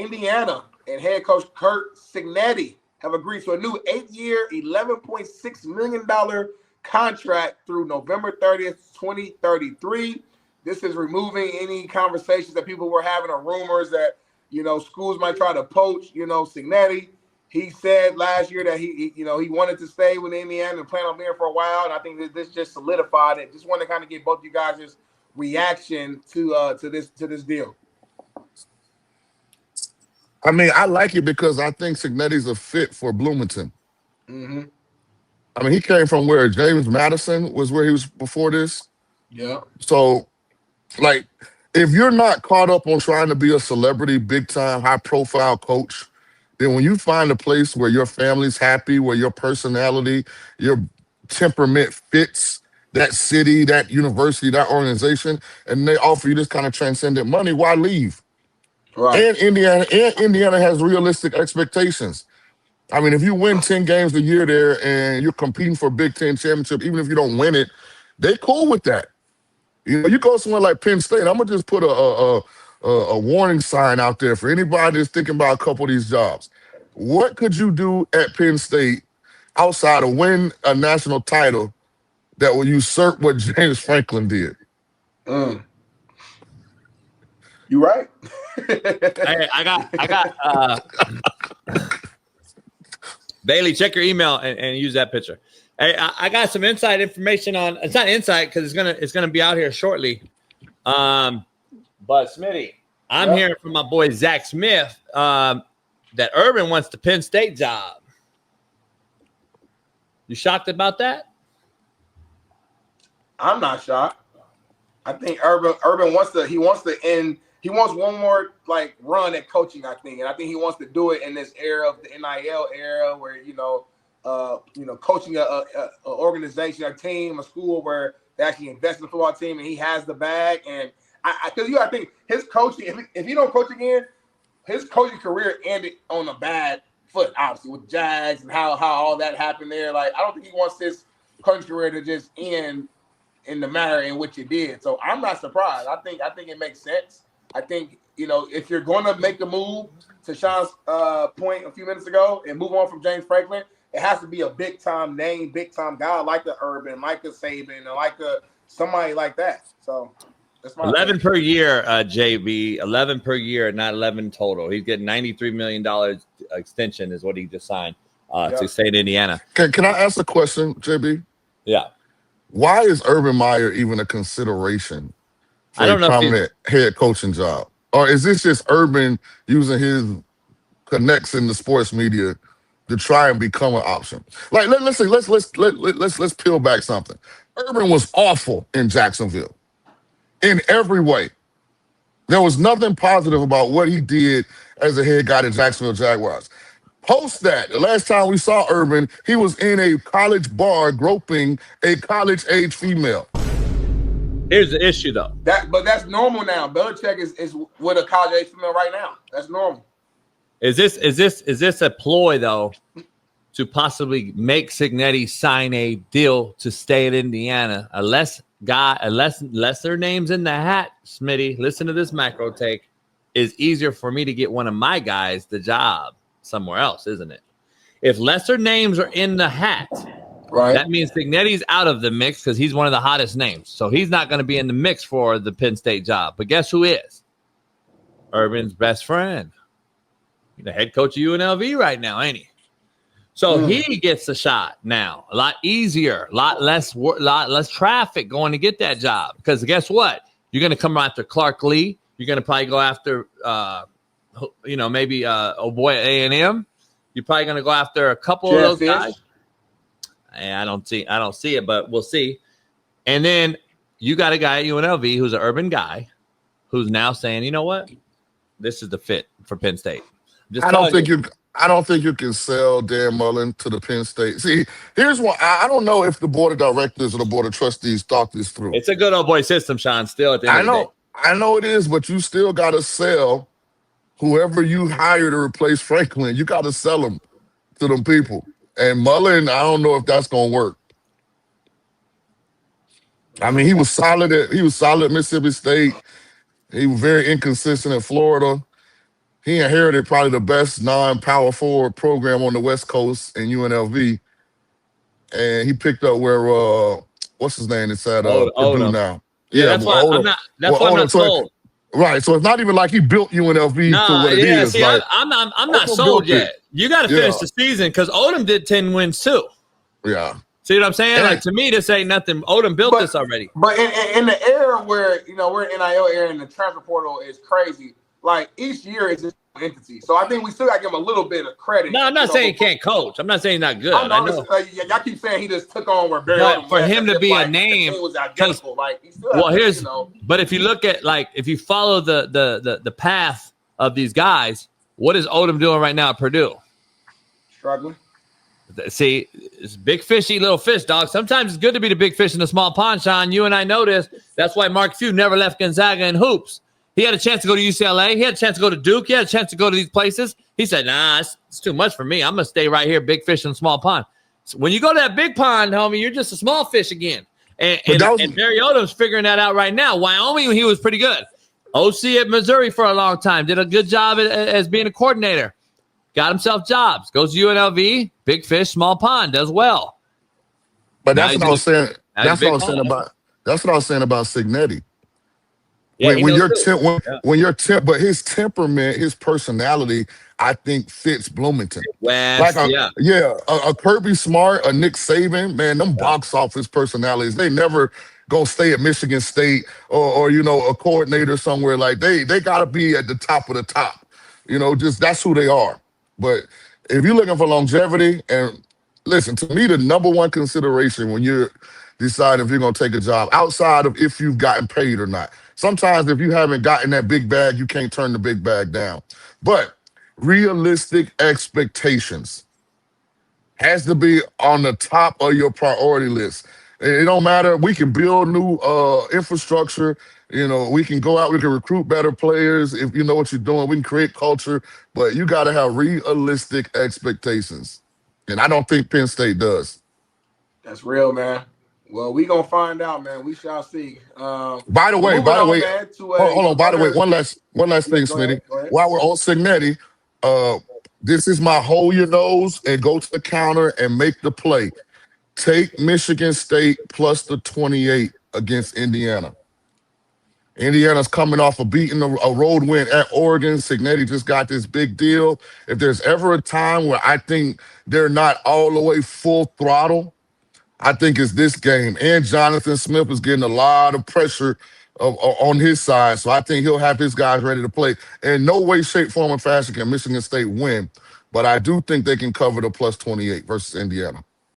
Indiana and head coach Curt Cignetti have agreed to a new 8-year, $11.6 million contract through November 30th, 2033. This is removing any conversations that people were having or rumors that, schools might try to poach, Cignetti. He said last year that he wanted to stay with Indiana and plan on being for a while. And I think that this just solidified it. Just want to kind of get both you guys' reaction to this deal. I mean, I like it because I think Cignetti's a fit for Bloomington. Mm-hmm. I mean, he came from where James Madison was where he was before this. Yeah. So, like, if you're not caught up on trying to be a celebrity, big-time, high-profile coach, then when you find a place where your family's happy, where your personality, your temperament fits that city, that university, that organization, and they offer you this kind of transcendent money, why leave? Right. And Indiana has realistic expectations. I mean, if you win 10 games a year there and you're competing for a Big Ten championship, even if you don't win it, they cool with that. You go somewhere like Penn State, I'm gonna just put a warning sign out there for anybody that's thinking about a couple of these jobs. What could you do at Penn State outside of win a national title that will usurp what James Franklin did? You right. Hey, I got Bailey, check your email and use that picture. Hey, I got some inside information on. It's not inside because it's gonna be out here shortly. But Smitty, I'm hearing from my boy Zach Smith that Urban wants the Penn State job. You shocked about that? I'm not shocked. I think Urban wants to end. He wants one more run at coaching, I think, and I think he wants to do it in this era of the NIL era, where coaching a organization, a team, a school where they actually invest in the football team, and he has the bag. And I think his coaching, if he don't coach again, his coaching career ended on a bad foot, obviously with Jags and how all that happened there. I don't think he wants his coaching career to just end in the manner in which it did. So I'm not surprised. I think it makes sense. I think, if you're going to make the move, to Shaun's point a few minutes ago, and move on from James Franklin, it has to be a big-time name, big-time guy like the Urban, like the Saban, and like somebody like that. So that's my 11 per year, JB. 11 per year, not 11 total. He's getting $93 million extension is what he just signed to State Indiana. Can I ask a question, JB? Yeah. Why is Urban Meyer even a consideration for a prominent head coaching job? Or is this just Urban using his connects in the sports media to try and become an option? Let's peel back something. Urban was awful in Jacksonville in every way. There was nothing positive about what he did as a head guy to Jacksonville Jaguars. Post that, the last time we saw Urban, he was in a college bar groping a college-age female. Here's the issue, though. But that's normal now. Belichick is with a college-age female right now. That's normal. Is this a ploy, though, to possibly make Cignetti sign a deal to stay at Indiana? Unless their name's in the hat, Smitty, listen to this macro take, is easier for me to get one of my guys the job somewhere else, isn't it? If lesser names are in the hat, right, that means Cignetti's out of the mix because he's one of the hottest names. So he's not going to be in the mix for the Penn State job. But guess who is? Urban's best friend. He's the head coach of UNLV right now, ain't he? So he gets a shot now. A lot easier, a lot less traffic going to get that job. Because guess what? You're going to come after Clark Lee. You're going to probably go after maybe boy at A&M. You're probably going to go after a couple of those guys. I don't see it, but we'll see. And then you got a guy at UNLV who's an Urban guy who's now saying, you know what? This is the fit for Penn State. I don't think you can sell Dan Mullen to the Penn State. See, here's what I don't know if the board of directors or the board of trustees thought this through. It's a good old boy system, Shaun, still at the end of the day. I know it is, but you still got to sell whoever you hire to replace Franklin. You got to sell them to them people. And Mullen, I don't know if that's going to work. I mean, he was solid at Mississippi State. He was very inconsistent at Florida. he inherited probably the best non-power forward program on the West Coast in UNLV, and he picked up where what's his name? It's at Purdue Odom. now. Yeah, Yeah, that's why I'm not. That's why I'm not sold. Right, so it's not even like he built UNLV to what it is. See, like, I'm not sold yet. You got to finish the season because Odom did 10 wins too. Yeah. See what I'm saying? And like to me, this ain't nothing. Odom built this already. But in the era where we're in NIL era and the transfer portal is crazy, like each year is just an entity. So I think we still got to give him a little bit of credit. No, I'm not saying he can't coach. I'm not saying he's not good. I know. Y'all keep saying he just took on where Barry. But for him to be a name, was identical. Like he still But if you look at if you follow the path of these guys, what is Odom doing right now at Purdue? Struggling. See, it's big fish eat little fish, dog. Sometimes it's good to be the big fish in the small pond, Shaun. You and I know this. That's why Mark Few never left Gonzaga in hoops. He had a chance to go to UCLA. He had a chance to go to Duke. He had a chance to go to these places. He said, nah, it's too much for me. I'm going to stay right here, big fish in the small pond. So when you go to that big pond, homie, you're just a small fish again. And Barry Odom's figuring that out right now. Wyoming, he was pretty good. OC at Missouri for a long time. Did a good job as being a coordinator. Got himself jobs. Goes to UNLV, big fish, small pond, does well. But that's what I was saying. That's what I was saying about Cignetti. Yeah, But his temperament, his personality, I think fits Bloomington. West, a Kirby Smart, a Nick Saban, man, them box office personalities. They never gonna stay at Michigan State or a coordinator somewhere. Like they gotta be at the top of the top. Just that's who they are. But if you're looking for longevity, and listen, to me, the number one consideration when you're deciding if you're going to take a job, outside of if you've gotten paid or not. Sometimes if you haven't gotten that big bag, you can't turn the big bag down. But realistic expectations has to be on the top of your priority list. It don't matter. We can build new infrastructure. We can go out, we can recruit better players. If you know what you're doing, we can create culture, but you got to have realistic expectations. And I don't think Penn State does. That's real, man. Well, we going to find out, man. We shall see. By the way, hold on. By the way, one last thing, Smitty. While we're on Cignetti, this is my hold your nose and go to the counter and make the play. Take Michigan State plus the 28 against Indiana. Indiana's coming off of beating a road win at Oregon. Cignetti just got this big deal. If there's ever a time where I think they're not all the way full throttle, I think it's this game. And Jonathan Smith is getting a lot of pressure on his side, so I think he'll have his guys ready to play. In no way, shape, form, or fashion can Michigan State win, but I do think they can cover the plus 28 versus Indiana.